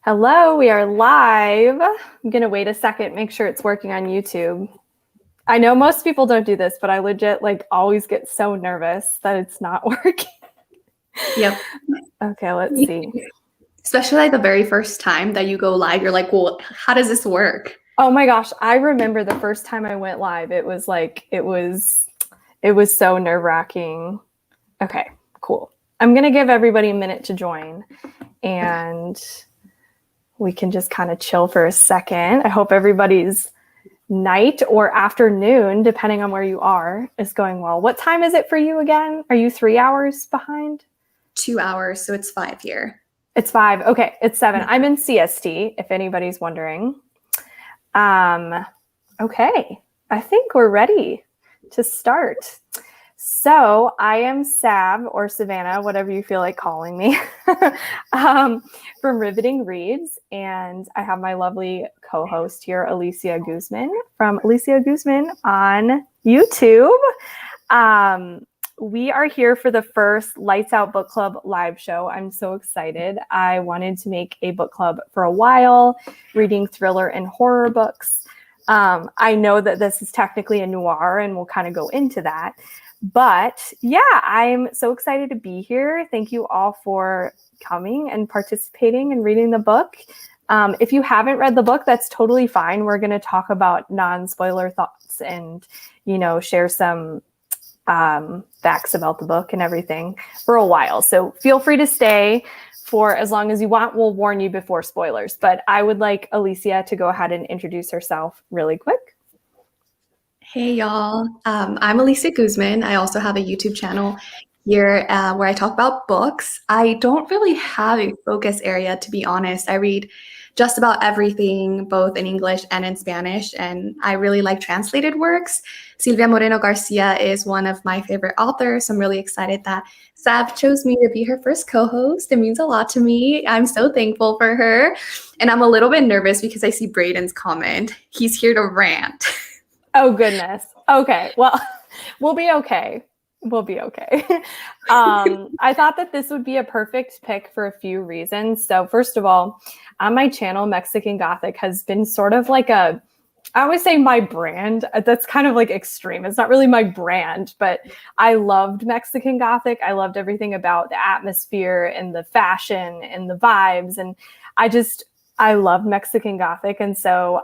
Hello, we are live. I'm going to wait a second, make sure it's working on YouTube. I know most people don't do this, but I legit always get so nervous that it's not working. Yep. Okay, let's see. Especially the very first time that you go live, you're like, well, how does this work? Oh my gosh, I remember the first time I went live. It was so nerve-wracking. Okay, cool. I'm going to give everybody a minute to join and we can just kind of chill for a second. I hope everybody's night or afternoon, depending on where you are, is going well. What time is it for you again? Are you 3 hours behind? 2 hours, so it's 5 here. It's 5. Okay, it's 7. I'm in CST, if anybody's wondering. Okay, I think we're ready to start. So I am Sav or Savannah, whatever you feel like calling me, from Riveting Reads. And I have my lovely co-host here, Alicia Guzman from Alicia Guzman on YouTube. We are here for the first Lights Out Book Club live show. I'm so excited. I wanted to make a book club for a while, reading thriller and horror books. I know that this is technically a noir and we'll kind of go into that. But yeah, I'm so excited to be here. Thank you all for coming and participating and reading the book. If you haven't read the book, that's totally fine. We're going to talk about non-spoiler thoughts and, share some facts about the book and everything for a while. So feel free to stay for as long as you want. We'll warn you before spoilers. But I would like Alicia to go ahead and introduce herself really quick. Hey, y'all. I'm Alicia Guzman. I also have a YouTube channel here where I talk about books. I don't really have a focus area, to be honest. I read just about everything, both in English and in Spanish, and I really like translated works. Silvia Moreno Garcia is one of my favorite authors, so I'm really excited that Sav chose me to be her first co-host. It means a lot to me. I'm so thankful for her, and I'm a little bit nervous because I see Braden's comment. He's here to rant. Oh, goodness. Okay. Well, we'll be okay. We'll be okay. I thought that this would be a perfect pick for a few reasons. So first of all, on my channel, Mexican Gothic has been sort of I always say my brand. That's kind of extreme. It's not really my brand, but I loved Mexican Gothic. I loved everything about the atmosphere and the fashion and the vibes. And I loved Mexican Gothic. And so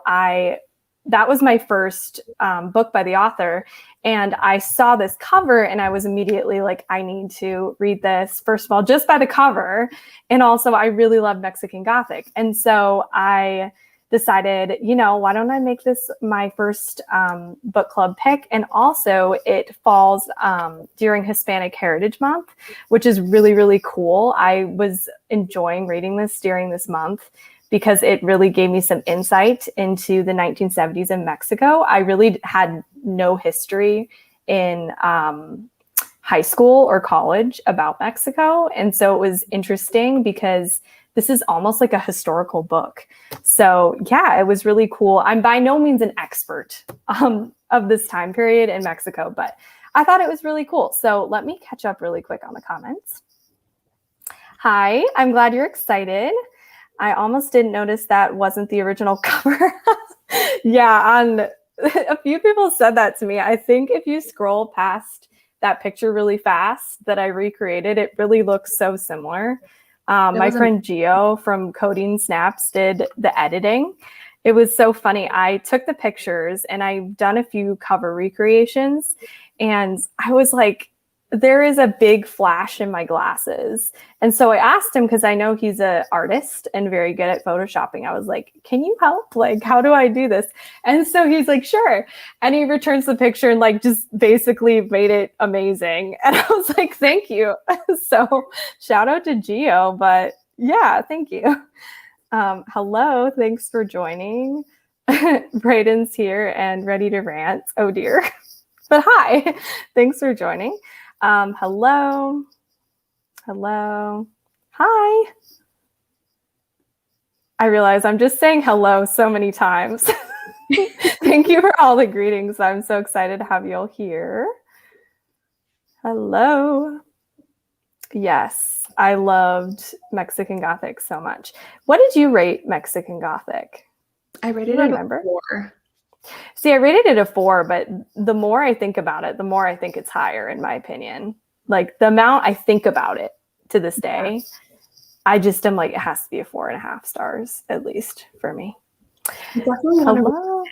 that was my first book by the author. And I saw this cover and I was immediately like, I need to read this, first of all, just by the cover. And also I really love Mexican Gothic. And so I decided, why don't I make this my first book club pick? And also it falls during Hispanic Heritage Month, which is really, really cool. I was enjoying reading this during this month because it really gave me some insight into the 1970s in Mexico. I really had no history in high school or college about Mexico. And so it was interesting because this is almost like a historical book. So yeah, it was really cool. I'm by no means an expert of this time period in Mexico, but I thought it was really cool. So let me catch up really quick on the comments. Hi, I'm glad you're excited. I almost didn't notice that wasn't the original cover. Yeah, a few people said that to me. I think if you scroll past that picture really fast that I recreated, it really looks so similar. My friend Gio from Coding Snaps did the editing. It was so funny. I took the pictures and I've done a few cover recreations and I was like, there is a big flash in my glasses. And so I asked him, because I know he's an artist and very good at photoshopping. I was like, can you help? How do I do this? And so he's like, sure. And he returns the picture and just basically made it amazing. And I was like, thank you. So shout out to Gio, but yeah, thank you. Hello, thanks for joining. Braden's here and ready to rant. Oh dear. But hi, thanks for joining. Hello. Hi. I realize I'm just saying hello so many times. Thank you for all the greetings. I'm so excited to have you all here. Hello. Yes, I loved Mexican Gothic so much. What did you rate Mexican Gothic? I Do you rated it a remember? 4. See, I rated it a 4, but the more I think about it, the more I think it's higher, in my opinion. Like the amount I think about it to this day, I just am like, it has to be a 4.5 stars, at least for me. Definitely want Hello.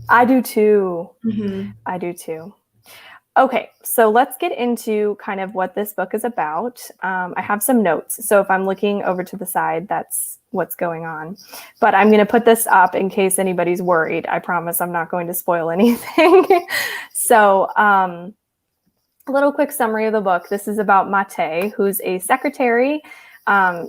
I do too. to. I do too. Okay, so let's get into kind of what this book is about. I have some notes. So if I'm looking over to the side, that's what's going on. But I'm going to put this up in case anybody's worried. I promise I'm not going to spoil anything. So a little quick summary of the book. This is about Mate, who's a secretary.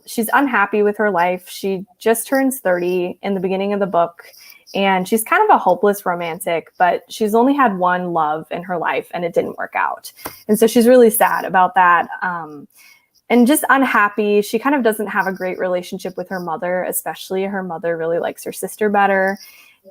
She's unhappy with her life. She just turns 30 in the beginning of the book. And she's kind of a hopeless romantic, but she's only had one love in her life and it didn't work out. And so she's really sad about that. And just unhappy. She kind of doesn't have a great relationship with her mother, especially her mother really likes her sister better.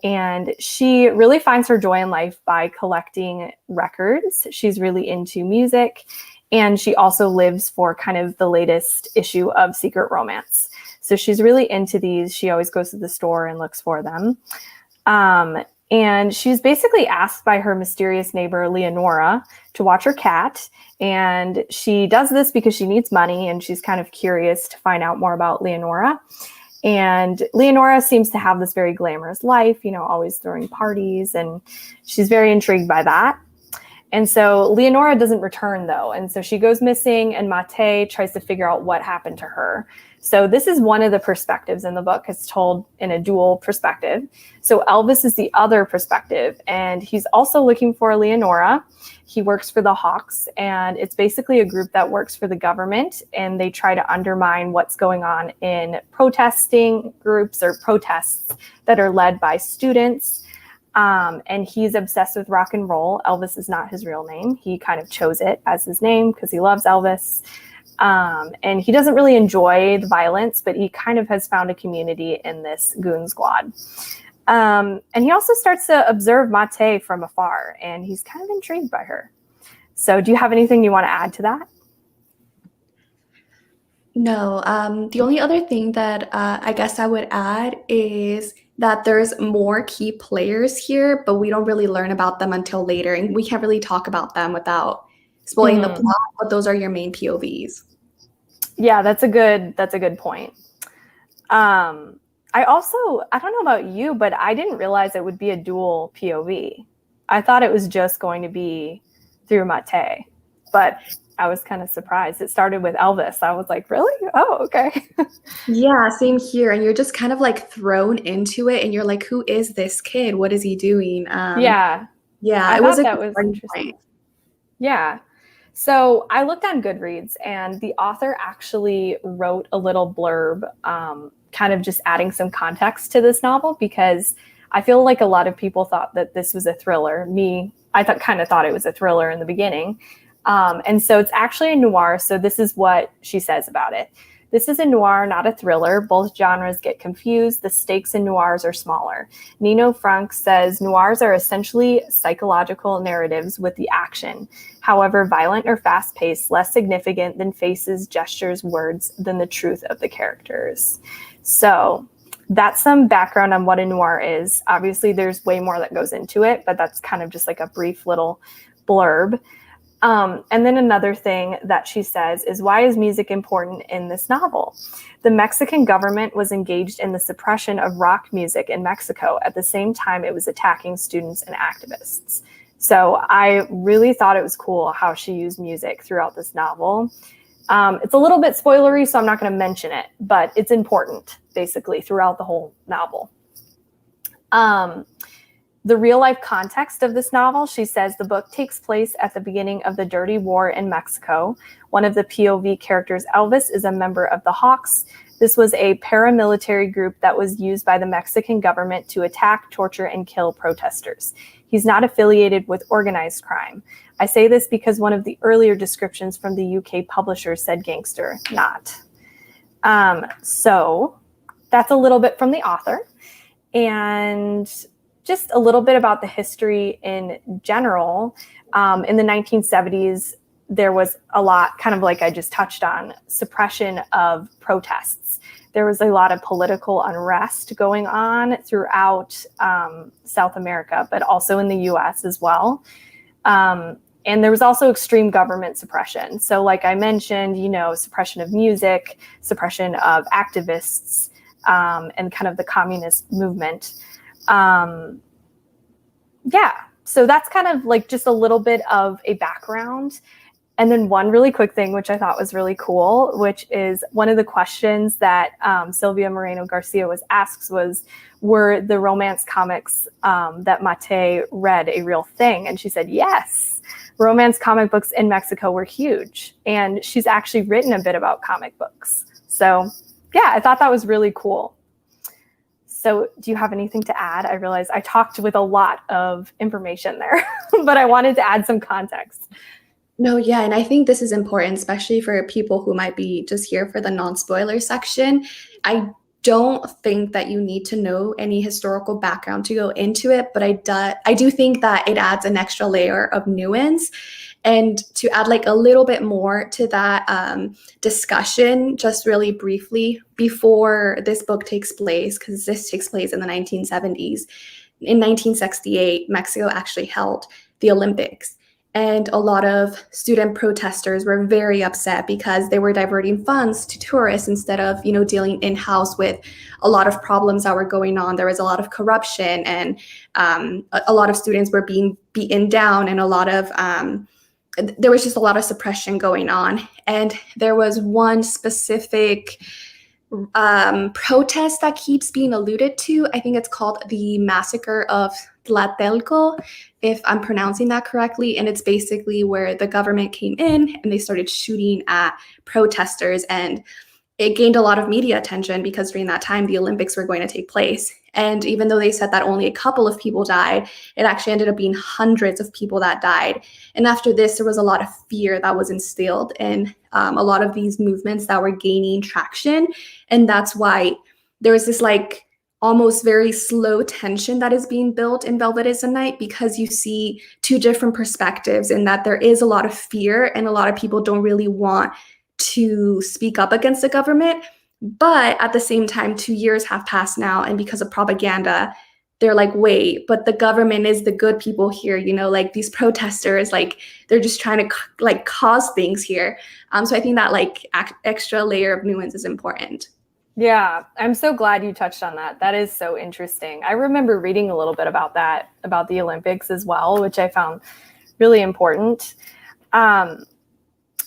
And she really finds her joy in life by collecting records. She's really into music. And she also lives for kind of the latest issue of Secret Romance. So she's really into these. She always goes to the store and looks for them. And she's basically asked by her mysterious neighbor, Leonora, to watch her cat. And she does this because she needs money and she's kind of curious to find out more about Leonora. And Leonora seems to have this very glamorous life, you know, always throwing parties. And she's very intrigued by that. And so Leonora doesn't return, though. And so she goes missing and Mate tries to figure out what happened to her. So this is one of the perspectives in the book. It's told in a dual perspective. So Elvis is the other perspective, and he's also looking for Leonora. He works for the Hawks, and it's basically a group that works for the government, and they try to undermine what's going on in protesting groups or protests that are led by students. And he's obsessed with rock and roll. Elvis is not his real name. He kind of chose it as his name because he loves Elvis. And he doesn't really enjoy the violence, but he kind of has found a community in this goon squad. And he also starts to observe Mate from afar, and he's kind of intrigued by her. So do you have anything you want to add to that? No, the only other thing that I guess I would add is that there's more key players here, but we don't really learn about them until later, and we can't really talk about them without spoiling the plot, but those are your main POVs. Yeah, that's a good point. I don't know about you, but I didn't realize it would be a dual POV. I thought it was just going to be through Mate, but I was kind of surprised. It started with Elvis. I was like, really? Oh, okay. Yeah, same here. And you're just kind of like thrown into it and you're like, who is this kid? What is he doing? Yeah. Yeah, I it was thought a that good was starting interesting. point. Yeah. So I looked on Goodreads, and the author actually wrote a little blurb, kind of just adding some context to this novel, because I feel like a lot of people thought that this was a thriller. I kind of thought it was a thriller in the beginning. And so it's actually a noir. So this is what she says about it. This is a noir, not a thriller. Both genres get confused. The stakes in noirs are smaller. Nino Frank says noirs are essentially psychological narratives with the action. However, violent or fast-paced, less significant than faces, gestures, words than the truth of the characters. So that's some background on what a noir is. Obviously, there's way more that goes into it, but that's kind of just like a brief little blurb. And then another thing that she says is, why is music important in this novel? The Mexican government was engaged in the suppression of rock music in Mexico. At the same time, it was attacking students and activists. So I really thought it was cool how she used music throughout this novel. It's a little bit spoilery, so I'm not going to mention it, but it's important basically throughout the whole novel. The real life context of this novel, she says the book takes place at the beginning of the Dirty War in Mexico. One of the POV characters, Elvis, is a member of the Hawks. This was a paramilitary group that was used by the Mexican government to attack, torture, and kill protesters. He's not affiliated with organized crime. I say this because one of the earlier descriptions from the UK publisher said gangster, not. So that's a little bit from the author. And just a little bit about the history in general. In the 1970s, there was a lot, kind of like I just touched on, suppression of protests. There was a lot of political unrest going on throughout South America, but also in the US as well. And there was also extreme government suppression. So like I mentioned, suppression of music, suppression of activists, and kind of the communist movement. So that's kind of like just a little bit of a background. And then one really quick thing, which I thought was really cool, which is one of the questions that Sylvia Moreno Garcia was asked was, were the romance comics that Mate read a real thing? And she said, yes, romance comic books in Mexico were huge. And she's actually written a bit about comic books. So yeah, I thought that was really cool. So do you have anything to add? I realized I talked with a lot of information there, but I wanted to add some context. No, yeah, and I think this is important, especially for people who might be just here for the non-spoiler section. I don't think that you need to know any historical background to go into it, but I do think that it adds an extra layer of nuance. And to add like a little bit more to that discussion, just really briefly, before this book takes place, because this takes place in the 1970s, in 1968, Mexico actually held the Olympics. And a lot of student protesters were very upset because they were diverting funds to tourists instead of, dealing in-house with a lot of problems that were going on. There was a lot of corruption, and a lot of students were being beaten down, and there was just a lot of suppression going on. And there was one specific protest that keeps being alluded to. I think it's called the Massacre of La Telco, if I'm pronouncing that correctly. And it's basically where the government came in and they started shooting at protesters. And it gained a lot of media attention because during that time, the Olympics were going to take place. And even though they said that only a couple of people died, it actually ended up being hundreds of people that died. And after this, there was a lot of fear that was instilled in a lot of these movements that were gaining traction. And that's why there was this like almost very slow tension that is being built in Velvet is a Night, because you see two different perspectives in that there is a lot of fear and a lot of people don't really want to speak up against the government. But at the same time, 2 years have passed now, and because of propaganda, they're like, wait, but the government is the good people here, like these protesters, like they're just trying to like cause things here. So I think that like extra layer of nuance is important. Yeah, I'm so glad you touched on that. That is so interesting. I remember reading a little bit about that, about the Olympics as well, which I found really important.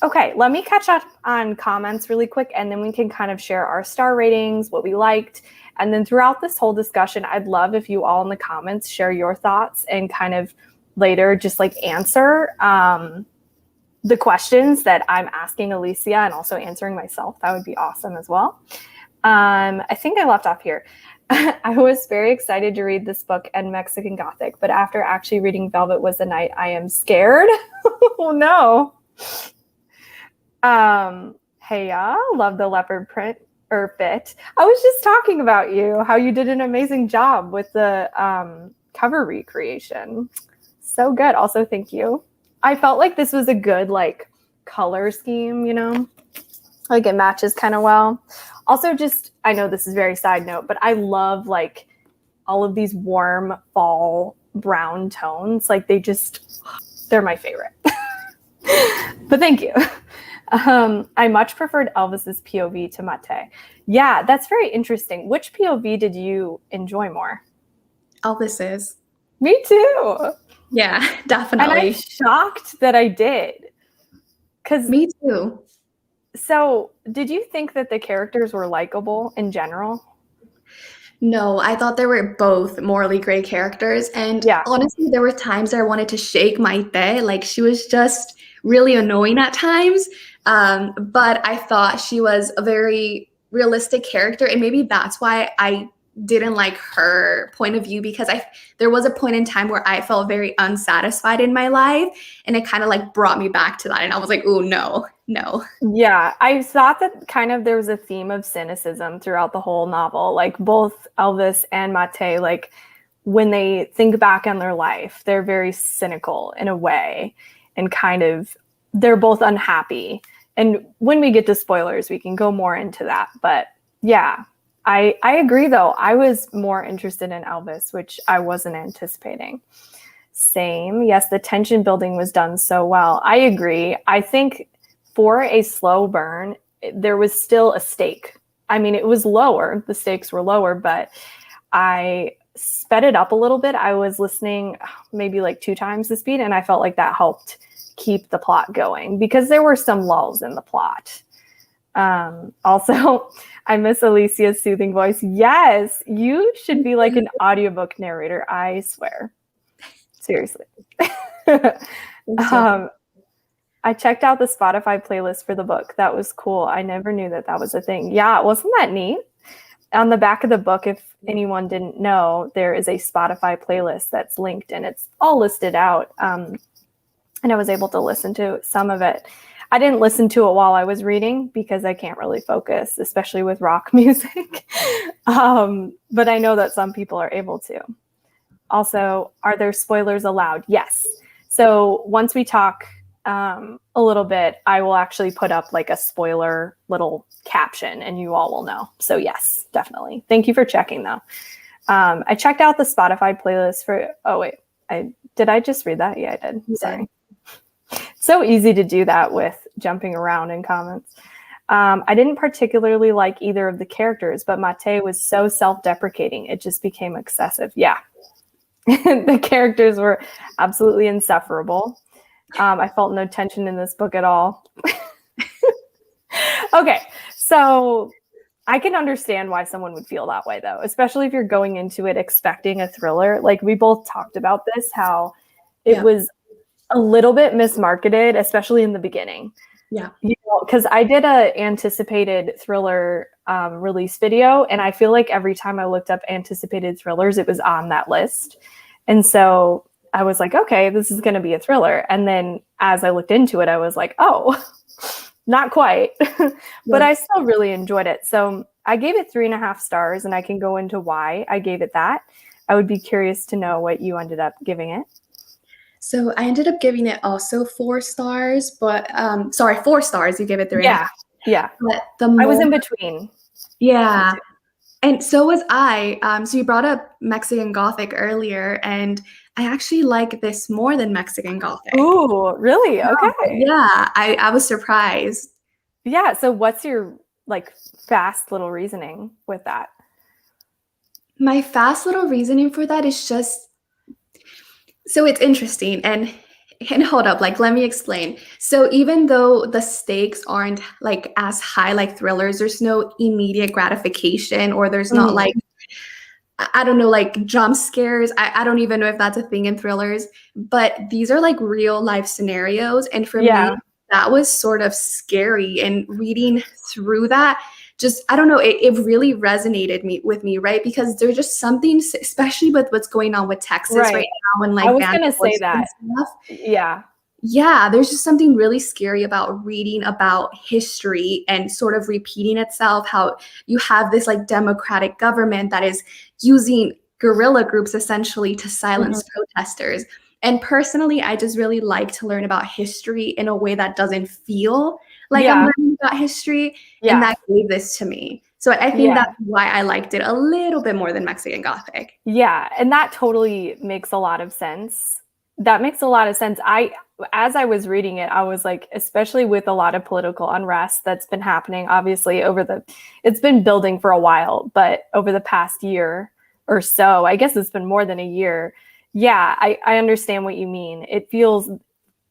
Okay, let me catch up on comments really quick, and then we can kind of share our star ratings, what we liked. And then throughout this whole discussion, I'd love if you all in the comments share your thoughts and kind of later just like answer the questions that I'm asking Alicia and also answering myself. That would be awesome as well. I think I left off here. I was very excited to read this book and Mexican Gothic, but after actually reading Velvet Was the Night, I am scared. Oh no. Hey y'all, love the leopard print or fit. I was just talking about you, how you did an amazing job with the cover recreation. So good. Also, thank you. I felt like this was a good like color scheme, like it matches kind of well. Also, just, I know this is very side note, but I love like all of these warm fall brown tones. Like they're my favorite. But thank you. I much preferred Elvis's POV to Mate. Yeah, that's very interesting. Which POV did you enjoy more? Elvis's. Me too. Yeah, definitely. And I'm shocked that I did. Me too. So, did you think that the characters were likable in general? No, I thought they were both morally gray characters. And honestly, there were times I wanted to shake Maite. Like, she was just really annoying at times. But I thought she was a very realistic character. And maybe that's why I didn't like her point of view, because there was a point in time where I felt very unsatisfied in my life. And it kind of like brought me back to that. And I was like, oh, no. Yeah, I thought that kind of there was a theme of cynicism throughout the whole novel. Like both Elvis and Mate, like when they think back on their life, they're very cynical in a way and kind of they're both unhappy. And when we get to spoilers, we can go more into that. But yeah, I agree, though. I was more interested in Elvis, which I wasn't anticipating. Same. Yes, the tension building was done so well. I agree. I think for a slow burn, there was still a stake. I mean, it was lower. The stakes were lower, but I sped it up a little bit. I was listening maybe like 2 times the speed, and I felt like that helped keep the plot going because there were some lulls in the plot. Also, I miss Alicia's soothing voice. Yes, you should be like an audiobook narrator, I swear. Seriously. I checked out the Spotify playlist for the book. That was cool. I never knew that was a thing. Yeah, wasn't that neat? On the back of the book, if anyone didn't know, there is a Spotify playlist that's linked, and it's all listed out. And I was able to listen to some of it. I didn't listen to it while I was reading because I can't really focus, especially with rock music. But I know that some people are able to. Also, are there spoilers allowed? Yes. So once we talk a little bit, I will actually put up like a spoiler little caption and you all will know. So yes, definitely. Thank you for checking though. I checked out the Spotify playlist for, did I just read that? Yeah, I did. Sorry. So easy to do that with jumping around in comments. I didn't particularly like either of the characters, but Mate was so self-deprecating. It just became excessive. Yeah. The characters were absolutely insufferable. I felt no tension in this book at all. Okay. So I can understand why someone would feel that way though, especially if you're going into it expecting a thriller. Like we both talked about this, how it was a little bit mismarketed, especially in the beginning. Yeah. You know, because I did a anticipated thriller release video, and I feel like every time I looked up anticipated thrillers, it was on that list. And so I was like, okay, this is going to be a thriller. And then as I looked into it, I was like, oh, not quite. But I still really enjoyed it. So I gave it 3.5 stars, and I can go into why I gave it that. I would be curious to know what you ended up giving it. So I ended up giving it also 4 stars, but 4 stars. You gave it 3. Yeah. But I was in between. Yeah. And so was I. So you brought up Mexican Gothic earlier, and I actually like this more than Mexican Gothic. Ooh, really? Okay. Yeah, I was surprised. Yeah. So what's your like fast little reasoning with that? My fast little reasoning for that is just, so it's interesting, and hold up, like let me explain. So even though the stakes aren't like as high like thrillers, there's no immediate gratification, or there's not like, I don't know, like jump scares. I don't even know if that's a thing in thrillers, but these are like real life scenarios. And for me, that was sort of scary. And reading through that, just, I don't know, it really resonated with me, right? Because there's just something, especially with what's going on with Texas right now. And like, I was going to say that. Yeah, there's just something really scary about reading about history and sort of repeating itself, how you have this like democratic government that is using guerrilla groups essentially to silence protesters. And personally, I just really like to learn about history in a way that doesn't feel like I'm learning about history. And that gave this to me. So I think that's why I liked it a little bit more than Mexican Gothic. Yeah, and that totally makes a lot of sense. That makes a lot of sense. As I was reading it, I was like, especially with a lot of political unrest that's been happening, obviously it's been building for a while, but over the past year or so, I guess it's been more than a year. Yeah, I understand what you mean. It feels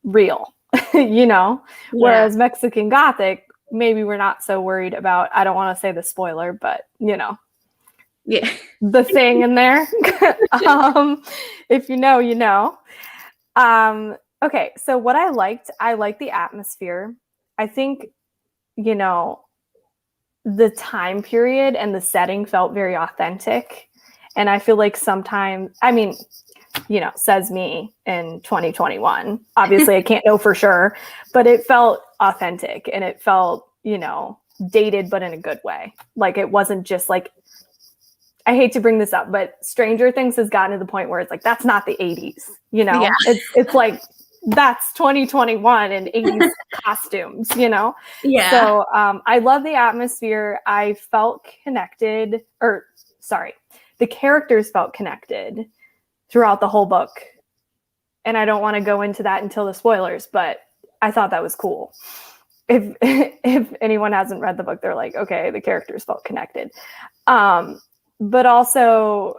real, you know, whereas Mexican Gothic, maybe we're not so worried about, I don't want to say the spoiler, but you know, the thing in there. If you know, you know. Okay, so what I liked the atmosphere. I think, you know, the time period and the setting felt very authentic. And I feel like sometimes, I mean, you know, says me in 2021. Obviously, I can't know for sure, but it felt authentic and it felt, you know, dated, but in a good way. Like it wasn't just like, I hate to bring this up, but Stranger Things has gotten to the point where it's like, that's not the 80s, you know, it's like that's 2021 and 80s costumes, you know? Yeah. So I love the atmosphere. I felt connected, the characters felt connected throughout the whole book. And I don't want to go into that until the spoilers, but I thought that was cool. If anyone hasn't read the book, they're like, okay, the characters felt connected. But also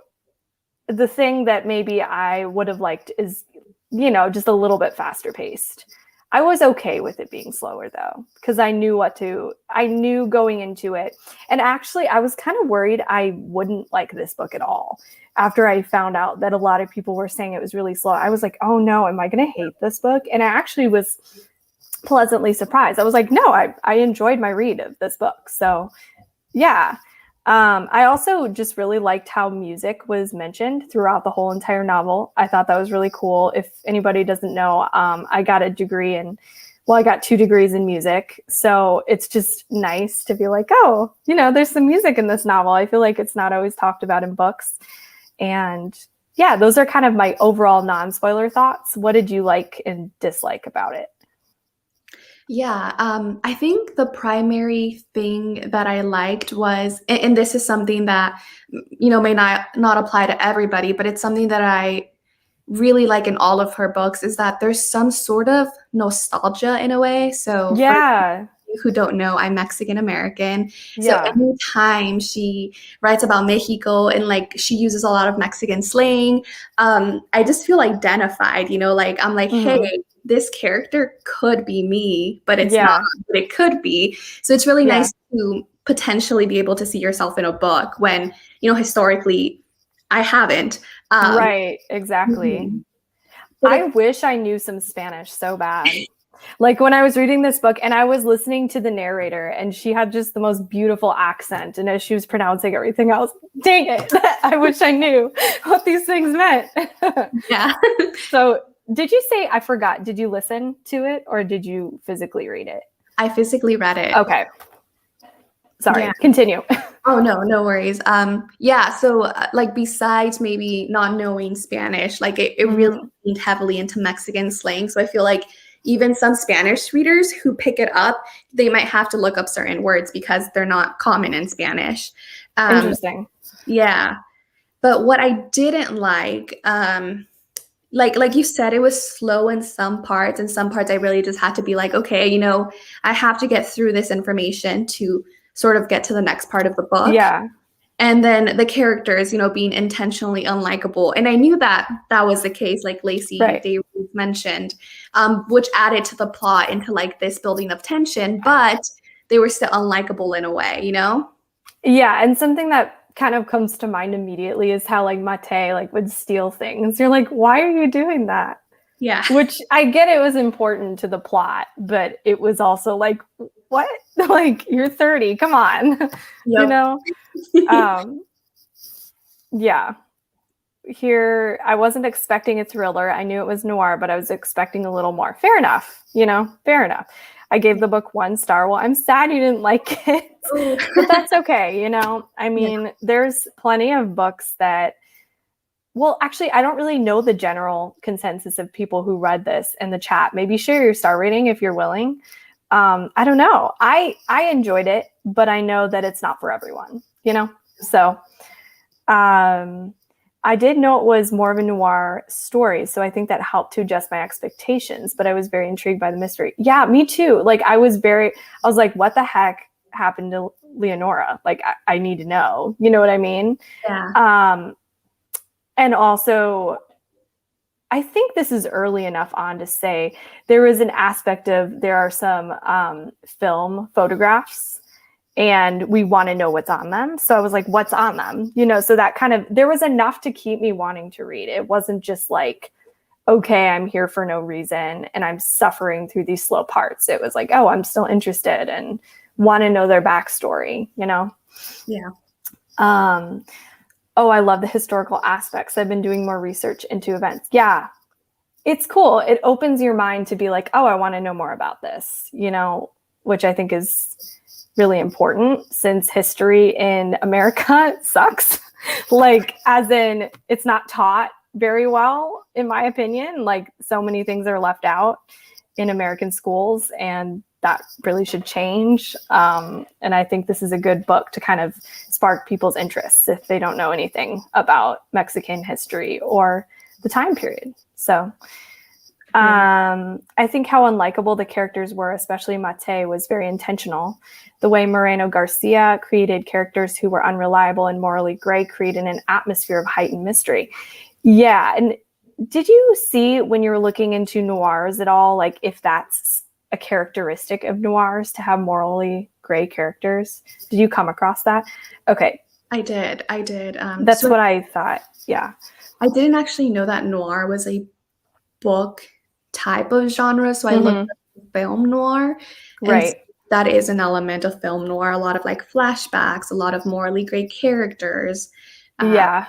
the thing that maybe I would have liked is, you know, just a little bit faster paced. I was okay with it being slower though, because I knew going into it. And actually I was kind of worried I wouldn't like this book at all. After I found out that a lot of people were saying it was really slow, I was like, oh no, am I going to hate this book? And I actually was pleasantly surprised. I was like, no, I enjoyed my read of this book. So yeah. I also just really liked how music was mentioned throughout the whole entire novel. I thought that was really cool. If anybody doesn't know, I got I got 2 degrees in music. So it's just nice to be like, oh, you know, there's some music in this novel. I feel like it's not always talked about in books. And yeah, those are kind of my overall non-spoiler thoughts. What did you like and dislike about it? Yeah, I think the primary thing that I liked was, and this is something that, you know, may not apply to everybody, but it's something that I really like in all of her books, is that there's some sort of nostalgia in a way. So Yeah. for you who don't know, I'm Mexican American. So Yeah. anytime she writes about Mexico and like she uses a lot of Mexican slang, I just feel identified, you know, like I'm like, Mm-hmm. hey, this character could be me, but it's not, Yeah. but it could be. So it's really Yeah. nice to potentially be able to see yourself in a book when, you know, historically I haven't. Right. Exactly. Mhm. I wish I knew some Spanish so bad. Like when I was reading this book and I was listening to the narrator and she had just the most beautiful accent. And as she was pronouncing everything else, dang it, I wish I knew what these things meant. Yeah. So did you say, I forgot, did you listen to it or did you physically read it? I physically read it. Okay. Sorry, Yeah. continue. Oh, no worries. Yeah, so like besides maybe not knowing Spanish, like it really leaned heavily into Mexican slang. So I feel like even some Spanish readers who pick it up, they might have to look up certain words because they're not common in Spanish. Interesting. Yeah. But what I didn't like you said, it was slow in some parts, and some parts I really just had to be like, okay, you know, I have to get through this information to sort of get to the next part of the book. Yeah. And then the characters, you know, being intentionally unlikable. And I knew that that was the case, like Lacey Davis mentioned, which added to the plot into like this building of tension, but they were still unlikable in a way, you know? Yeah, and something that kind of comes to mind immediately is how like Mate like would steal things. You're like, why are you doing that? Yeah. Which I get it was important to the plot, but it was also like, what? Like, you're 30, come on. Yep. You know? Yeah. Here, I wasn't expecting a thriller. I knew it was noir, but I was expecting a little more. Fair enough. You know, fair enough. I gave the book 1 star. Well, I'm sad you didn't like it, but that's okay. You know, I mean, there's plenty of books that, well, actually, I don't really know the general consensus of people who read this in the chat. Maybe share your star rating if you're willing. I don't know. I enjoyed it, but I know that it's not for everyone, you know? So I did know it was more of a noir story, so I think that helped to adjust my expectations, but I was very intrigued by the mystery. Yeah, me too. Like, I was like, what the heck happened to Leonora? Like, I need to know. You know what I mean? Yeah. And also, I think this is early enough on to say there is an aspect of, there are some film photographs and we want to know what's on them. So I was like, what's on them? You know, so that kind of, there was enough to keep me wanting to read. It wasn't just like, okay, I'm here for no reason and I'm suffering through these slow parts. It was like, oh, I'm still interested and want to know their backstory, you know? Yeah. Oh, I love the historical aspects. I've been doing more research into events. Yeah, it's cool. It opens your mind to be like, oh, I want to know more about this, you know, which I think is really important since history in America sucks. Like, as in, it's not taught very well, in my opinion. Like, so many things are left out in American schools, and that really should change. And I think this is a good book to kind of spark people's interests if they don't know anything about Mexican history or the time period. So I think how unlikable the characters were, especially Mate, was very intentional. The way Moreno Garcia created characters who were unreliable and morally gray created an atmosphere of heightened mystery. Yeah. And did you see, when you were looking into noirs at all, like if that's a characteristic of noirs to have morally gray characters? Did you come across that? Okay. I did. That's what I thought. Yeah. I didn't actually know that noir was a book type of genre, so I looked up film noir, and Right. that is an element of film noir. A lot of like flashbacks, a lot of morally gray characters. Yeah.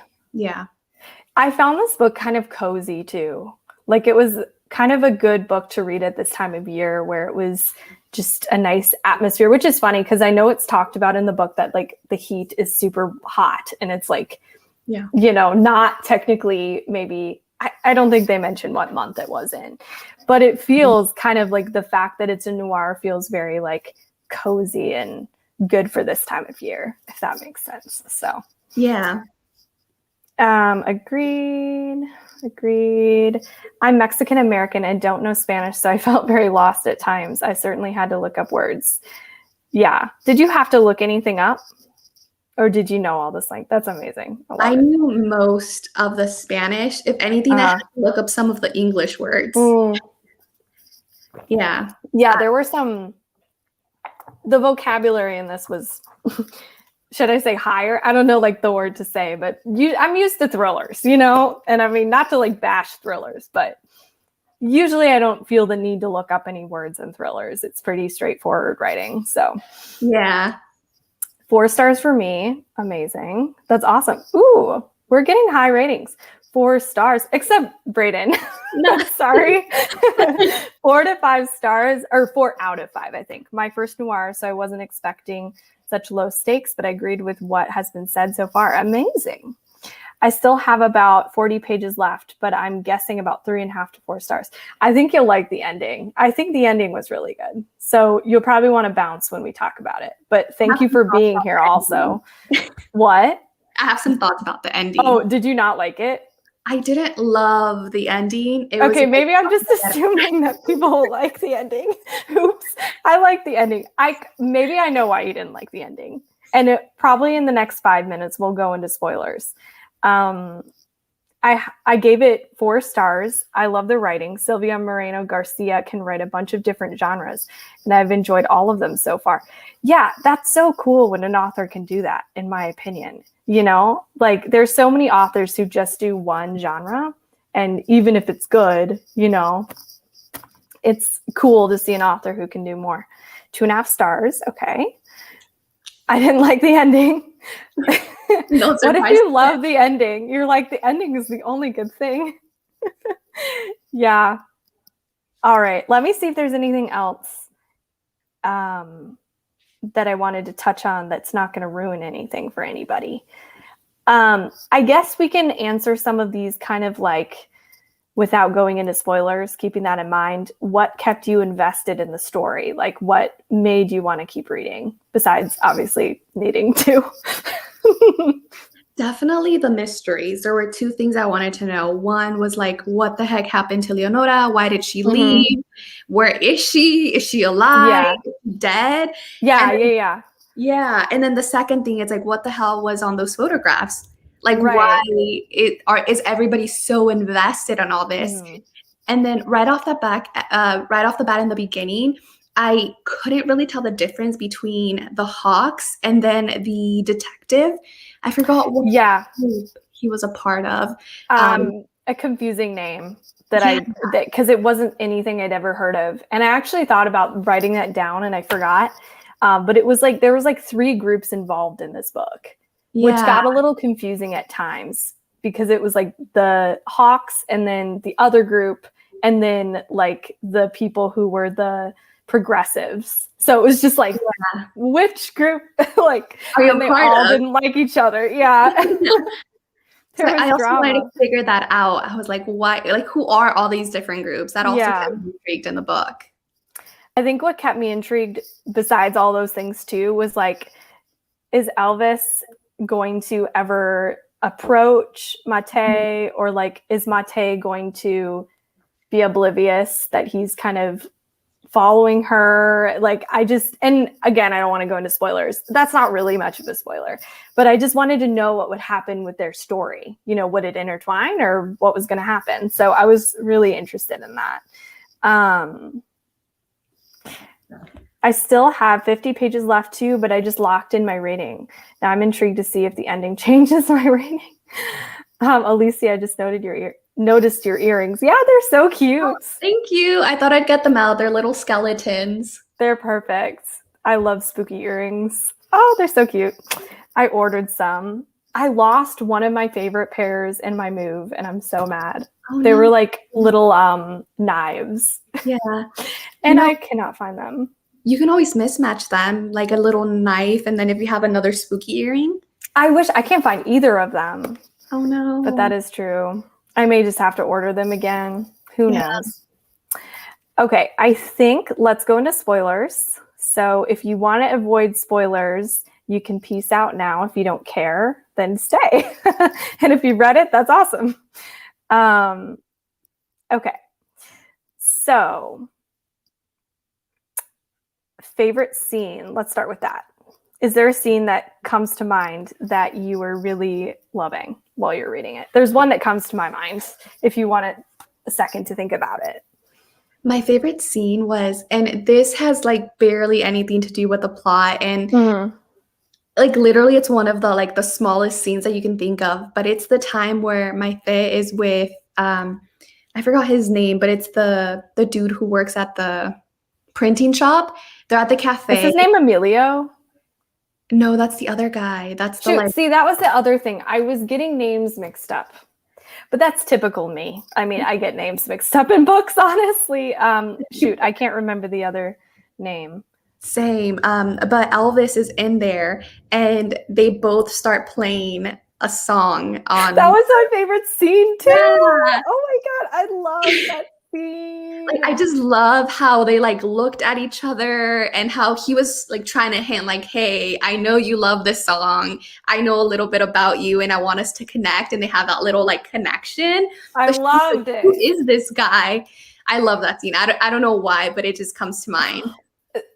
I found this book kind of cozy too. Like, it was kind of a good book to read at this time of year, where it was just a nice atmosphere, which is funny because I know it's talked about in the book that like the heat is super hot, and it's like, you know, not technically, maybe, I don't think they mentioned what month it was in, but it feels kind of like the fact that it's a noir feels very like cozy and good for this time of year, if that makes sense. So yeah. Agreed. I'm Mexican American and don't know Spanish, so I felt very lost at times. I certainly had to look up words. Yeah. Did you have to look anything up? Or did you know all this? Like, that's amazing. I knew most of the Spanish. If anything, I had to look up some of the English words. Yeah. Yeah, there were some, the vocabulary in this was, should I say higher? I don't know like the word to say, but I'm used to thrillers, you know? And I mean, not to like bash thrillers, but usually I don't feel the need to look up any words in thrillers. It's pretty straightforward writing. So yeah. 4 stars for me. Amazing. That's awesome. Ooh, we're getting high ratings. 4 stars, except Brayden. No, sorry. 4 to 5 stars, or 4 out of 5, I think. My first noir, so I wasn't expecting such low stakes, but I agreed with what has been said so far. Amazing. I still have about 40 pages left, but I'm guessing about 3.5 to 4 stars. I think you'll like the ending. I think the ending was really good. So you'll probably want to bounce when we talk about it. But thank you for being here also. What? I have some thoughts about the ending. Oh, did you not like it? I didn't love the ending. Okay, maybe I'm just assuming that people like the ending. Oops. I like the ending. Maybe I know why you didn't like the ending. And probably in the next 5 minutes, we'll go into spoilers. I gave it 4 stars. I love the writing. Silvia Moreno Garcia can write a bunch of different genres, and I've enjoyed all of them so far. Yeah, that's so cool when an author can do that, in my opinion. You know, like there's so many authors who just do one genre, and even if it's good, you know, it's cool to see an author who can do more. 2.5 stars. Okay. I didn't like the ending. No, what if you love the ending? You're like, the ending is the only good thing. Yeah. All right. Let me see if there's anything else that I wanted to touch on that's not going to ruin anything for anybody. I guess we can answer some of these kind of like without going into spoilers, keeping that in mind. What kept you invested in the story? Like, what made you want to keep reading besides obviously needing to? Definitely the mysteries. There were 2 things I wanted to know. One was like, what the heck happened to Leonora? Why did she leave? Where is she? Is she alive? Yeah. Dead? Yeah. Yeah. And then the second thing is like, what the hell was on those photographs? Like, Right. why is everybody so invested on all this? And then right off the bat in the beginning, I couldn't really tell the difference between the Hawks and then the detective. I forgot what group he was a part of. A confusing name because it wasn't anything I'd ever heard of. And I actually thought about writing that down and I forgot. But it was like, there was like 3 groups involved in this book, which got a little confusing at times because it was like the Hawks and then the other group and then like the people who were the progressives. So it was just like, which group, like, and they all didn't like each other. Yeah. So There I was also wanted to drama. figure that out. I was like, why? Like, who are all these different groups? That also Yeah. kept me intrigued in the book. I think what kept me intrigued, besides all those things too, was like, is Elvis going to ever approach Mate, or like, is Mate going to be oblivious that he's kind of following her? Like, and again, I don't want to go into spoilers. That's not really much of a spoiler, but I just wanted to know what would happen with their story. You know, would it intertwine or what was going to happen? So I was really interested in that. I still have 50 pages left too, but I just locked in my rating. Now I'm intrigued to see if the ending changes my rating. Alicia, I just noticed your earrings. Yeah, they're so cute. Oh, thank you. I thought I'd get them out. They're little skeletons. They're perfect. I love spooky earrings. Oh, they're so cute. I ordered some. I lost one of my favorite pairs in my move, and I'm so mad. Oh, they no. were like little knives. Yeah. And I cannot find them. You can always mismatch them, like a little knife, and then if you have another spooky earring. I can't find either of them. Oh, no. But that is true. I may just have to order them again. Who knows? Okay, I think let's go into spoilers. So if you want to avoid spoilers, you can peace out now. If you don't care, then stay. And if you read it, that's awesome. Okay. So, favorite scene. Let's start with that. Is there a scene that comes to mind that you were really loving while you're reading it? There's one that comes to my mind if you want a second to think about it. My favorite scene was, and this has like barely anything to do with the plot, and like literally it's one of the smallest scenes that you can think of, but it's the time where Maite is with I forgot his name, but it's the dude who works at the printing shop. They're at the cafe. Is his name Emilio? No, that's the other guy. That's see, that was the other thing. I was getting names mixed up. But that's typical me. I mean, I get names mixed up in books, honestly. I can't remember the other name. Same. But Elvis is in there, and they both start playing a song on. That was my favorite scene too. Yeah. Oh my god, I love that scene. Like, I just love how they like looked at each other, and how he was like trying to hint like, hey, I know you love this song. I know a little bit about you, and I want us to connect. And they have that little like connection. I loved it. Who is this guy? I love that scene. I don't know why, but it just comes to mind.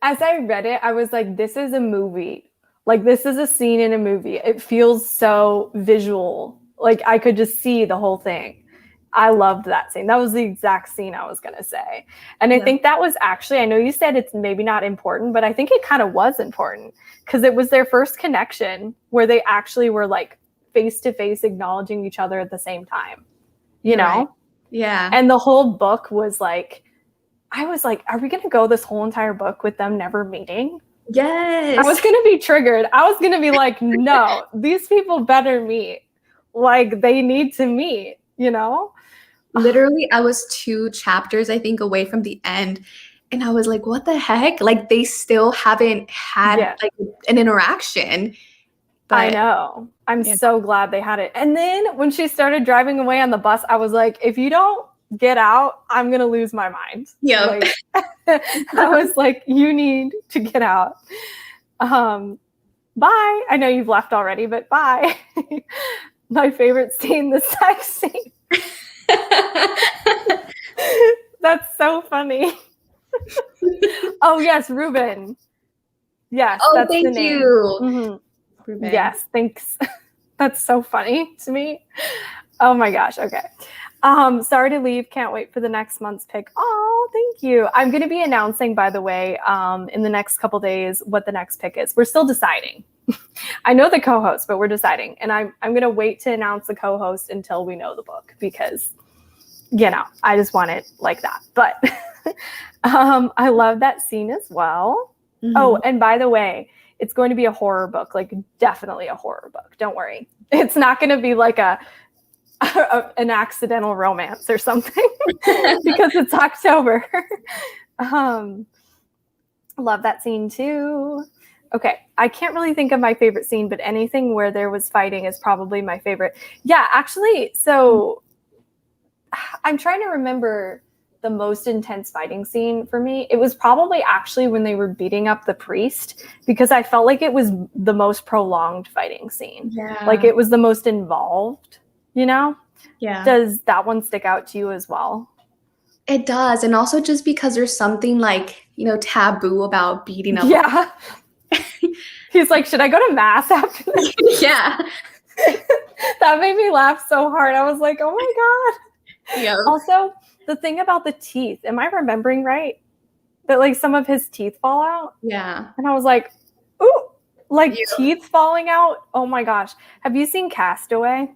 As I read it, I was like, this is a movie. Like, this is a scene in a movie. It feels so visual. Like, I could just see the whole thing. I loved that scene. That was the exact scene I was going to say. And I think that was actually, I know you said it's maybe not important, but I think it kind of was important because it was their first connection where they actually were like face to face acknowledging each other at the same time, you know? Yeah. And the whole book was like, I was like, are we going to go this whole entire book with them never meeting? Yes. I was going to be triggered. I was going to be like, no, these people better meet. Like, they need to meet, you know? Literally, I was 2 chapters, I think, away from the end. And I was like, what the heck? Like, they still haven't had like an interaction. But I know. I'm so glad they had it. And then when she started driving away on the bus, I was like, if you don't get out, I'm going to lose my mind. Yeah. Like, I was like, you need to get out. Bye. I know you've left already, but bye. My favorite scene, the sex scene. That's so funny. Oh, yes, Ruben. Yes, that's the name. Thank you. Mm-hmm. Ruben. Yes, thanks. That's so funny to me. Oh my gosh. Okay. Sorry to leave. Can't wait for the next month's pick. Oh, thank you. I'm going to be announcing, by the way, in the next couple days what the next pick is. We're still deciding. I know the co-host, but we're deciding. And I'm going to wait to announce the co-host until we know the book because, you know, I just want it like that. But I love that scene as well. Mm-hmm. Oh, and by the way, it's going to be a horror book, like definitely a horror book. Don't worry. It's not going to be like an accidental romance or something because it's October. Love that scene too. Okay, I can't really think of my favorite scene, but anything where there was fighting is probably my favorite. Yeah, actually, so I'm trying to remember the most intense fighting scene for me. It was probably actually when they were beating up the priest, because I felt like it was the most prolonged fighting scene. Yeah. Like it was the most involved, you know? Yeah. Does that one stick out to you as well? It does. And also just because there's something like, you know, taboo about beating up. Yeah. He's like, should I go to mass after this? Yeah. That made me laugh so hard. I was like, oh my God. Yeah. Also, the thing about the teeth, am I remembering right? That like some of his teeth fall out? Yeah. And I was like, ooh, like Yeah. teeth falling out? Oh my gosh. Have you seen Castaway,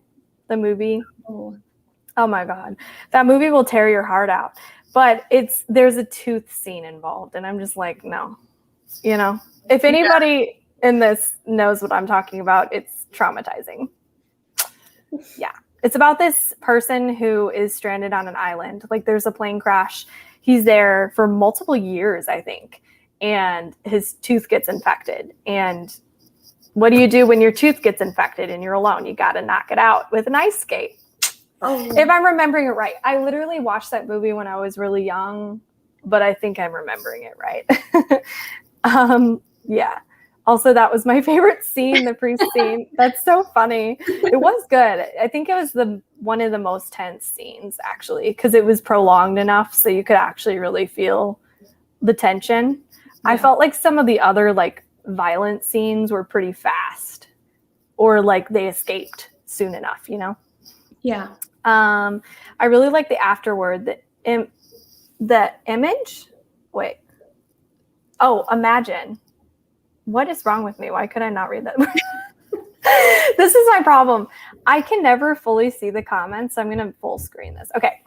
the movie? Oh my God. That movie will tear your heart out. But there's a tooth scene involved. And I'm just like, no. You know, if anybody in this knows what I'm talking about, it's traumatizing. Yeah. It's about this person who is stranded on an island. Like there's a plane crash. He's there for multiple years, I think. And his tooth gets infected. And what do you do when your tooth gets infected and you're alone? You got to knock it out with an ice skate. Oh. If I'm remembering it right. I literally watched that movie when I was really young, but I think I'm remembering it right. Yeah. Also, that was my favorite scene, the priest scene. That's so funny. It was good. I think it was one of the most tense scenes, actually, because it was prolonged enough so you could actually really feel the tension. Yeah. I felt like some of the other like violent scenes were pretty fast, or like they escaped soon enough, you know? Yeah. I really like the afterword, the image. Wait. Oh, imagine. What is wrong with me? Why could I not read that? This is my problem. I can never fully see the comments, so I'm going to full screen this. Okay.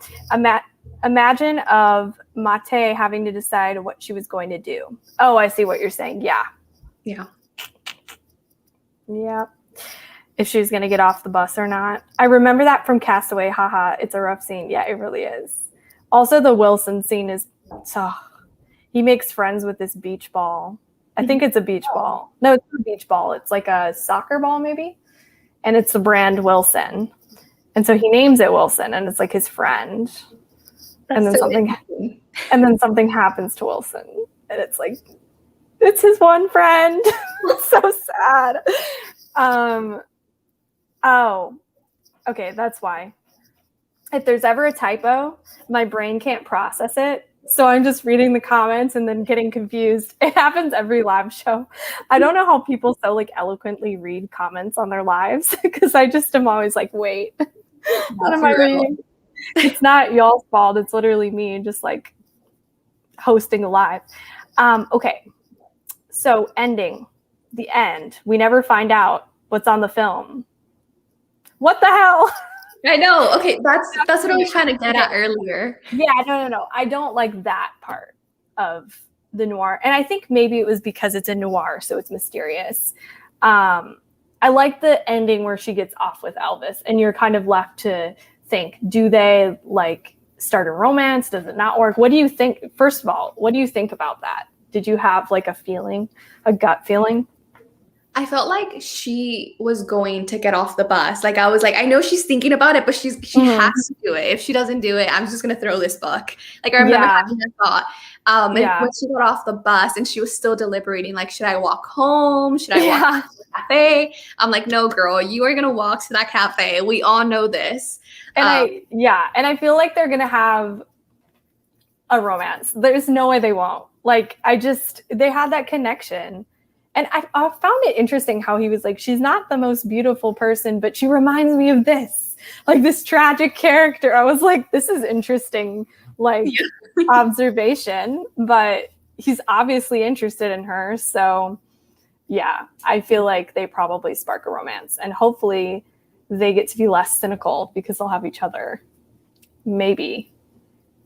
Imagine of Mate having to decide what she was going to do. Oh, I see what you're saying. Yeah. Yeah. Yeah. If she was going to get off the bus or not. I remember that from Castaway. Haha. It's a rough scene. Yeah, it really is. Also, the Wilson scene is so... He makes friends with this beach ball. I think it's a beach ball. No, it's not a beach ball. It's like a soccer ball maybe. And it's the brand Wilson. And so he names it Wilson and it's like his friend. That's and then something happens to Wilson. And it's like, it's his one friend. It's so sad. Oh, okay, that's why. If there's ever a typo, my brain can't process it. So I'm just reading the comments and then getting confused. It happens every live show. I don't know how people so like eloquently read comments on their lives because I just am always like, wait, what am I reading? It's not y'all's fault. It's literally me just like hosting a live. Okay. So ending, the end. We never find out what's on the film. What the hell? I know. Okay, that's what I was trying to get at earlier. Yeah, no. I don't like that part of the noir. And I think maybe it was because it's a noir, so it's mysterious. I like the ending where she gets off with Elvis and you're kind of left to think, do they like start a romance? Does it not work? What do you think? First of all, what do you think about that? Did you have like a feeling, a gut feeling? I felt like she was going to get off the bus. Like I was like, I know she's thinking about it, but she has to do it. If she doesn't do it, I'm just gonna throw this book. Like I remember having that thought. And when she got off the bus and she was still deliberating, like, should I walk home? Should I walk to the cafe? I'm like, no, girl, you are gonna walk to that cafe. We all know this. And I feel like they're gonna have a romance. There's no way they won't. Like they had that connection. And I found it interesting how he was like, she's not the most beautiful person, but she reminds me of this, like this tragic character. I was like, this is interesting, like observation, but he's obviously interested in her. So yeah, I feel like they probably spark a romance and hopefully they get to be less cynical because they'll have each other. Maybe.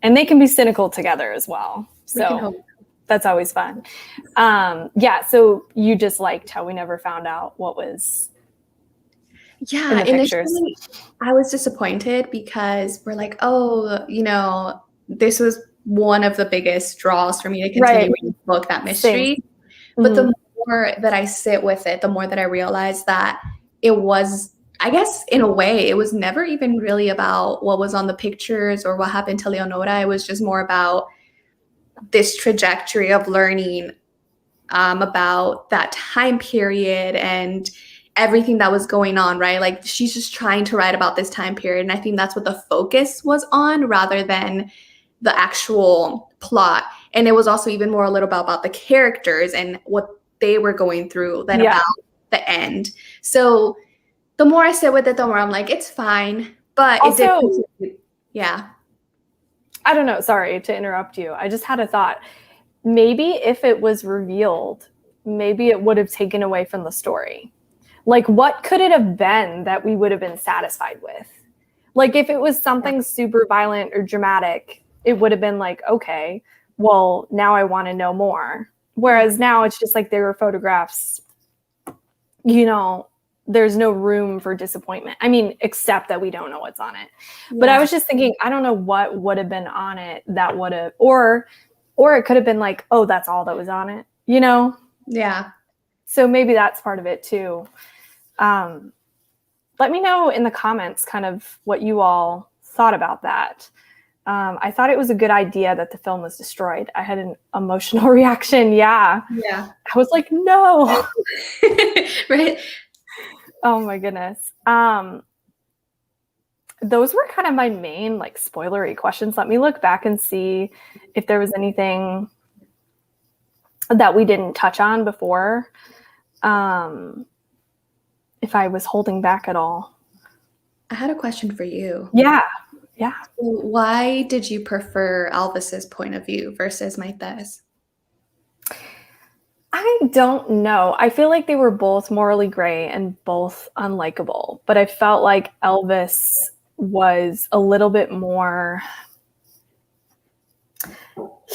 And they can be cynical together as well. So that's always fun. So you just liked how we never found out what was in the pictures. I was disappointed because we're like, oh, you know, this was one of the biggest draws for me to continue reading the book, that mystery. But the more that I sit with it, the more that I realize that it was, I guess, in a way, it was never even really about what was on the pictures or what happened to Leonora. It was just more about this trajectory of learning about that time period and everything that was going on, right? Like she's just trying to write about this time period. And I think that's what the focus was on rather than the actual plot. And it was also even more a little bit about the characters and what they were going through than about the end. So the more I sit with it, the more I'm like, it's fine. But also, it did. Yeah. I don't know. Sorry to interrupt you. I just had a thought. Maybe if it was revealed, maybe it would have taken away from the story. Like, what could it have been that we would have been satisfied with? Like, if it was something super violent or dramatic, it would have been like, okay, well, now I want to know more. Whereas now it's just like they were photographs, you know, there's no room for disappointment. I mean, except that we don't know what's on it. Yeah. But I was just thinking, I don't know what would have been on it that would have, or it could have been like, oh, that's all that was on it, you know? Yeah. So maybe that's part of it too. Let me know in the comments kind of what you all thought about that. I thought it was a good idea that the film was destroyed. I had an emotional reaction. Yeah. Yeah. I was like, no. Right. Oh my goodness. Those were kind of my main like spoilery questions. Let me look back and see if there was anything that we didn't touch on before. If I was holding back at all. I had a question for you. Yeah. Why did you prefer Elvis's point of view versus Maite's? I don't know. I feel like they were both morally gray and both unlikable, but I felt like Elvis was a little bit more.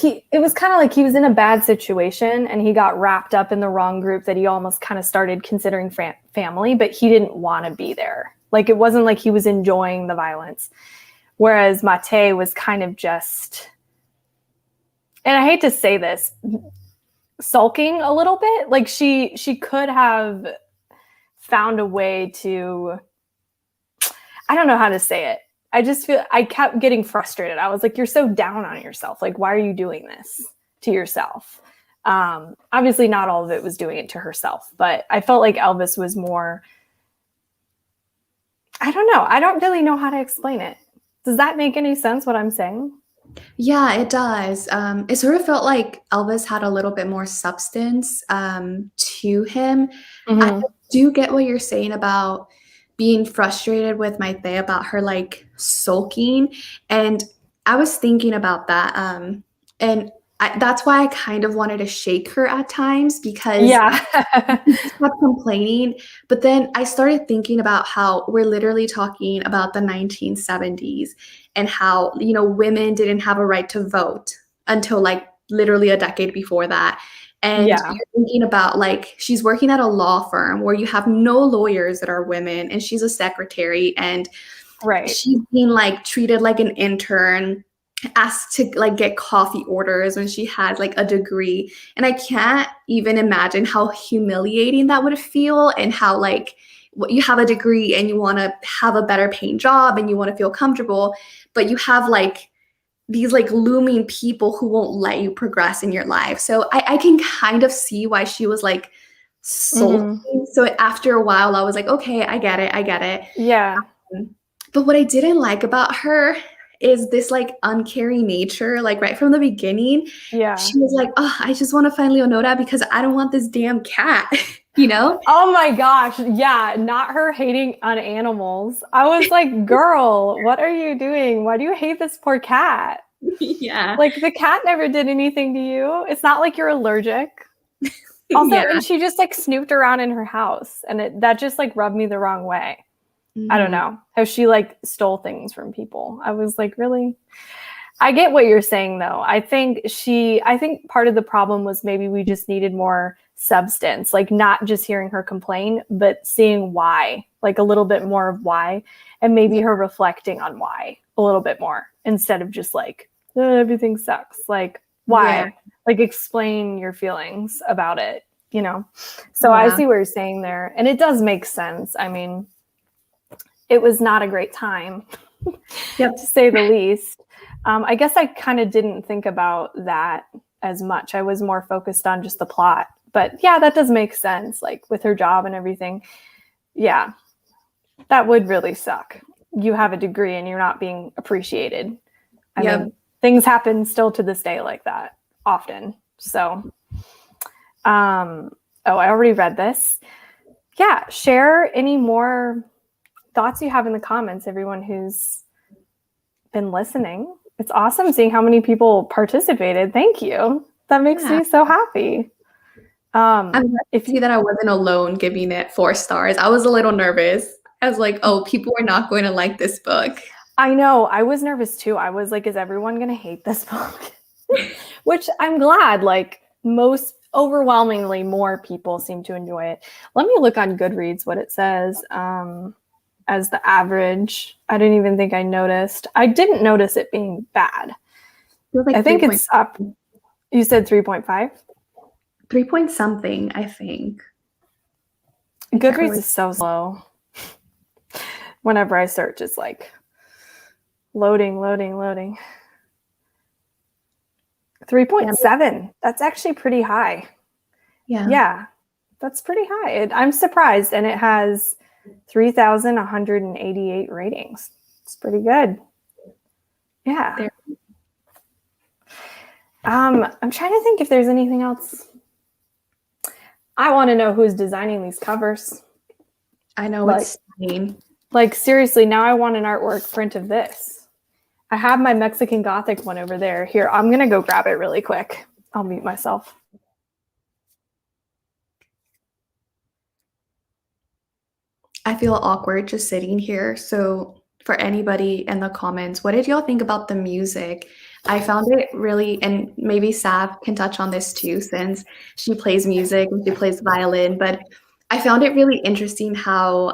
It was kind of like he was in a bad situation and he got wrapped up in the wrong group that he almost kind of started considering family, but he didn't want to be there. Like, it wasn't like he was enjoying the violence. Whereas Maite was kind of just, and I hate to say this, sulking a little bit. Like she could have found a way to, I don't know how to say it. I just feel I kept getting frustrated. I was like, you're so down on yourself. Like, why are you doing this to yourself? Obviously not all of it was doing it to herself, but I felt like Elvis was more, I don't know. I don't really know how to explain it. Does that make any sense what I'm saying? Yeah, it does. It sort of felt like Elvis had a little bit more substance to him. Mm-hmm. I do get what you're saying about being frustrated with Maite about her like sulking. And I was thinking about that. And that's why I kind of wanted to shake her at times because she kept complaining. But then I started thinking about how we're literally talking about the 1970s and how, you know, women didn't have a right to vote until like literally a decade before that. And you're thinking about like she's working at a law firm where you have no lawyers that are women and she's a secretary and she's being like treated like an intern, asked to like get coffee orders when she has like a degree. And I can't even imagine how humiliating that would feel and how like you have a degree and you want to have a better paying job and you want to feel comfortable, but you have like these like looming people who won't let you progress in your life. So I can kind of see why she was like sulking. Mm-hmm. So after a while, I was like, okay, I get it. Yeah. But what I didn't like about her is this like uncaring nature. Like right from the beginning, she was like, oh, I just want to find Leonora because I don't want this damn cat. You know? Oh my gosh. Yeah. Not her hating on animals. I was like, girl, what are you doing? Why do you hate this poor cat? Yeah. Like the cat never did anything to you. It's not like you're allergic. Also, and she just like snooped around in her house and that just like rubbed me the wrong way. Mm-hmm. I don't know how she like stole things from people. I was like, really? I get what you're saying though. I think part of the problem was maybe we just needed more substance, like not just hearing her complain, but seeing why, like a little bit more of why, and maybe her reflecting on why a little bit more instead of just like, everything sucks. Like why? Like explain your feelings about it. you know. So I Yeah. see what you're saying there. And it does make sense. I mean, it was not a great time, Yep. to say the least. I guess I kind of didn't think about that as much. I was more focused on just the plot. But yeah, that does make sense, like with her job and everything. Yeah, that would really suck. You have a degree and you're not being appreciated. I Yep. mean, things happen still to this day like that often. So, I already read this. Yeah, share any more thoughts you have in the comments, everyone who's been listening. It's awesome seeing how many people participated. Thank you. That makes me so happy. I'm glad to see that I wasn't alone giving it 4 stars. I was a little nervous. I was like, oh, people are not going to like this book. I know. I was nervous too. I was like, is everyone going to hate this book? Which I'm glad, like most overwhelmingly more people seem to enjoy it. Let me look on Goodreads what it says as the average. I didn't even think I noticed. I didn't notice it being bad. Like I think it's up. You said 3.5? 3 point something, I think. Goodreads is so slow. Whenever I search, it's like loading. 3.7. That's actually pretty high. Yeah, that's pretty high. I'm surprised. And it has 3,188 ratings. It's pretty good. Yeah. I'm trying to think if there's anything else. I want to know who's designing these covers. I know, it's stunning. Like, seriously, now I want an artwork print of this. I have my Mexican Gothic one over there. Here, I'm going to go grab it really quick. I'll mute myself. I feel awkward just sitting here. So for anybody in the comments, what did y'all think about the music? I found it really, and maybe Sav can touch on this too, since she plays music and she plays violin, but I found it really interesting how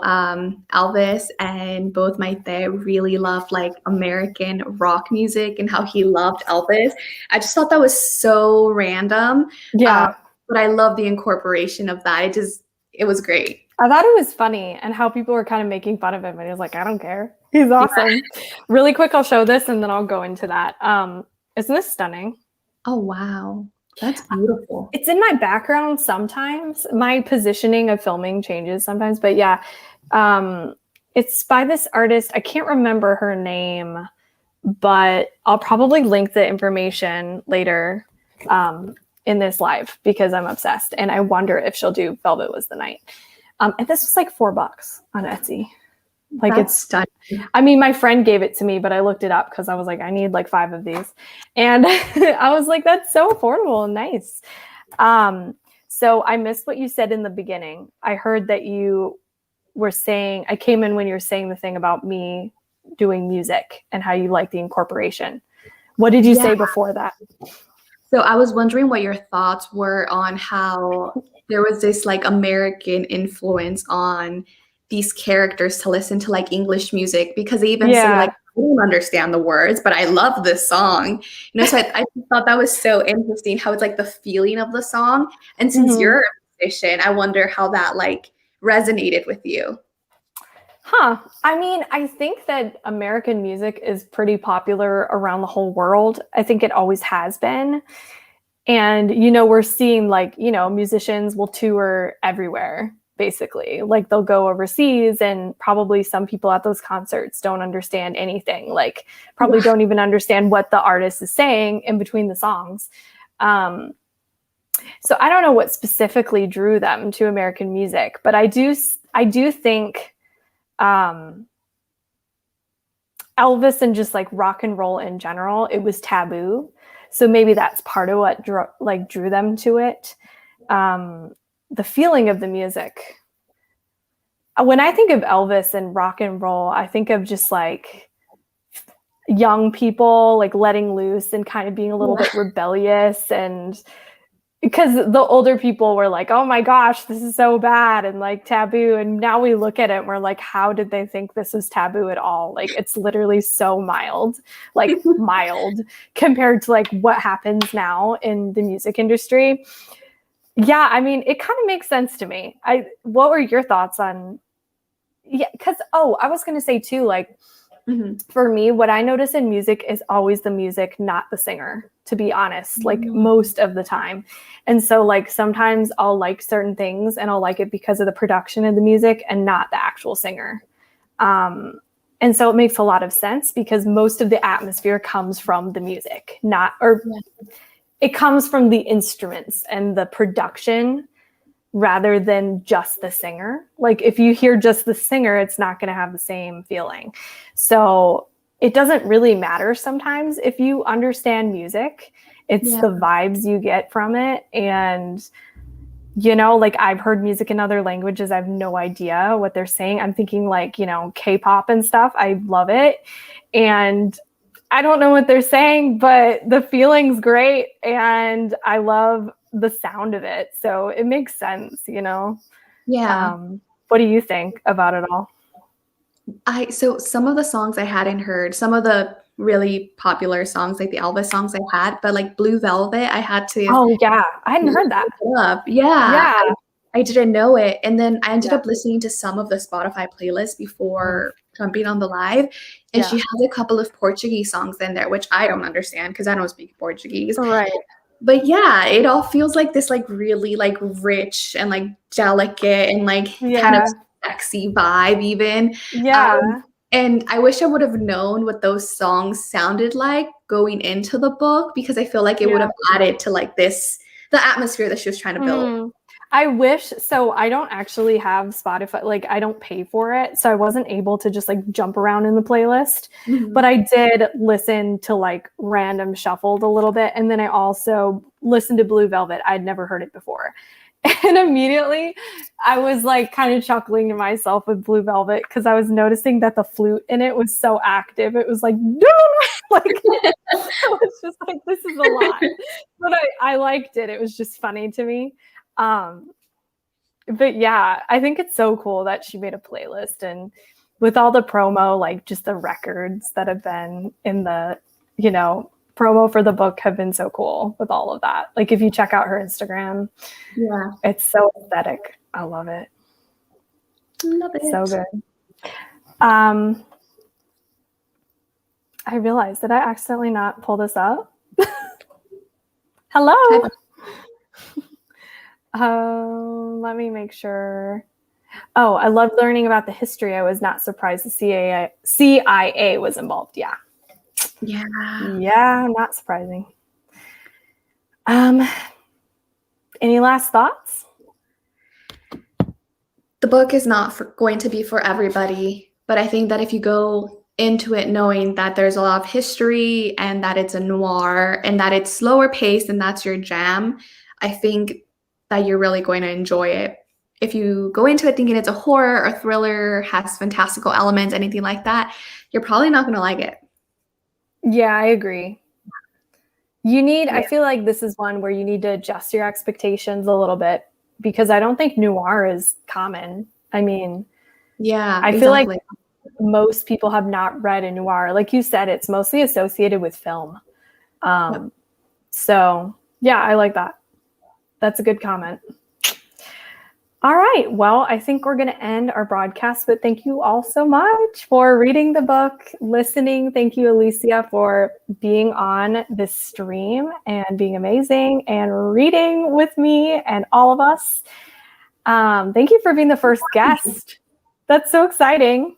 Elvis and both Maite really loved like American rock music and how he loved Elvis. I just thought that was so random. Yeah. But I love the incorporation of that. It was great. I thought it was funny and how people were kind of making fun of him. And he was like, I don't care. He's awesome. Yeah. Really quick, I'll show this and then I'll go into that. Isn't this stunning? Oh, wow. That's beautiful. It's in my background sometimes. My positioning of filming changes sometimes. But yeah, it's by this artist. I can't remember her name, but I'll probably link the information later in this live because I'm obsessed. And I wonder if she'll do Velvet Was the Night. And this was like $4 on Etsy. Like, that's it's stunning. I mean, my friend gave it to me, but I looked it up because I was like, I need like 5 of these. And I was like, that's so affordable and nice. So I missed what you said in the beginning. I heard that you were saying, I came in when you were saying the thing about me doing music and how you like the incorporation. What did you say before that? So I was wondering what your thoughts were on how there was this like American influence on these characters to listen to like English music, because they even say like, I don't understand the words, but I love this song. You know, so I thought that was so interesting how it's like the feeling of the song. And since you're a musician, I wonder how that like resonated with you. Huh. I mean, I think that American music is pretty popular around the whole world. I think it always has been. And, you know, we're seeing like, you know, musicians will tour everywhere, basically. Like they'll go overseas and probably some people at those concerts don't understand anything. Like probably don't even understand what the artist is saying in between the songs. So I don't know what specifically drew them to American music, but I do think Elvis and just like rock and roll in general, it was taboo. So maybe that's part of what drew them to it. The feeling of the music. When I think of Elvis and rock and roll, I think of just like young people like letting loose and kind of being a little bit rebellious, and because the older people were like, oh my gosh, this is so bad and like taboo. And now we look at it and we're like, how did they think this was taboo at all? Like, it's literally so mild, like mild compared to like what happens now in the music industry. Yeah, I mean, it kind of makes sense to me. What were your thoughts on? Yeah, because I was gonna say too, like for me, what I notice in music is always the music, not the singer, to be honest, like most of the time. And so like sometimes I'll like certain things and I'll like it because of the production of the music and not the actual singer. And so it makes a lot of sense because most of the atmosphere comes from the music, it comes from the instruments and the production rather than just the singer. Like if you hear just the singer, it's not going to have the same feeling. So it doesn't really matter sometimes if you understand music. It's the vibes you get from it. And, you know, like I've heard music in other languages. I have no idea what they're saying. I'm thinking like, you know, K-pop and stuff. I love it. And I don't know what they're saying, but the feeling's great. And I love the sound of it. So it makes sense, you know? Yeah. What do you think about it all? So some of the songs I hadn't heard, some of the really popular songs, like the Elvis songs I had, but like Blue Velvet, I had to. Oh yeah, I hadn't heard that. Yeah. I didn't know it. And then I ended up listening to some of the Spotify playlists before jumping on the live. And she has a couple of Portuguese songs in there, which I don't understand because I don't speak Portuguese. Right. But yeah, it all feels like this like really like rich and like delicate and like kind of sexy vibe even. Yeah. And I wish I would have known what those songs sounded like going into the book because I feel like it would have added to like the atmosphere that she was trying to build. I wish. So I don't actually have Spotify. Like I don't pay for it. So I wasn't able to just like jump around in the playlist, but I did listen to like random shuffled a little bit. And then I also listened to Blue Velvet. I'd never heard it before. And immediately I was like kind of chuckling to myself with Blue Velvet because I was noticing that the flute in it was so active. It was like, like I was just like, this is a lot. But I liked it. It was just funny to me. But yeah, I think it's so cool that she made a playlist and with all the promo, like just the records that have been in the, you know, promo for the book have been so cool with all of that. Like if you check out her Instagram, it's so aesthetic. I love it. Love it. So good. I realized, did I accidentally not pull this up? Hello. Let me make sure. Oh, I loved learning about the history. I was not surprised the CIA was involved. Yeah, not surprising. Any last thoughts? The book is not going to be for everybody, but I think that if you go into it knowing that there's a lot of history and that it's a noir and that it's slower paced and that's your jam, I think that you're really going to enjoy it. If you go into it thinking it's a horror or thriller, has fantastical elements, anything like that, you're probably not going to like it. Yeah, I agree. I feel like this is one where you need to adjust your expectations a little bit because I don't think noir is common. I mean, I feel like most people have not read a noir. Like you said, it's mostly associated with film. So yeah, I like that. That's a good comment. All right. Well, I think we're going to end our broadcast, but thank you all so much for reading the book, listening. Thank you, Alicia, for being on this stream and being amazing and reading with me and all of us. Thank you for being the first guest. That's so exciting.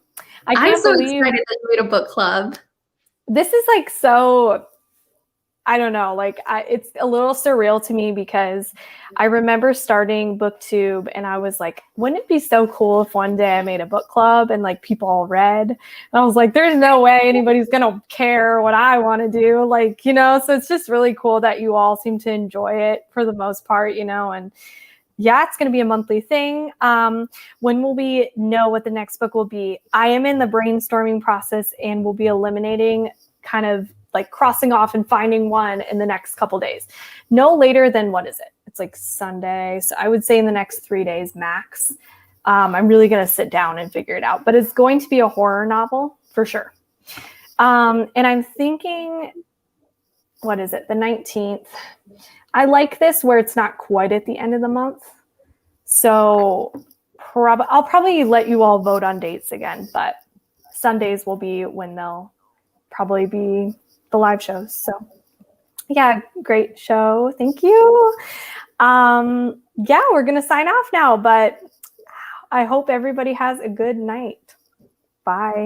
I'm so excited that you made a book club. This is like so... I don't know, like it's a little surreal to me because I remember starting BookTube and I was like, wouldn't it be so cool if one day I made a book club and like people all read? And I was like, there's no way anybody's going to care what I want to do. Like, you know, so it's just really cool that you all seem to enjoy it for the most part, you know, and yeah, it's going to be a monthly thing. When will we know what the next book will be? I am in the brainstorming process and we'll be eliminating kind of like crossing off and finding one in the next couple days. No later than, what is it? It's like Sunday. So I would say in the next 3 days max. I'm really going to sit down and figure it out. But it's going to be a horror novel for sure. And I'm thinking, what is it? The 19th. I like this where it's not quite at the end of the month. So I'll probably let you all vote on dates again, but Sundays will be when they'll probably be the live shows. So yeah, great show. Thank you. Yeah, we're going to sign off now, but I hope everybody has a good night. Bye.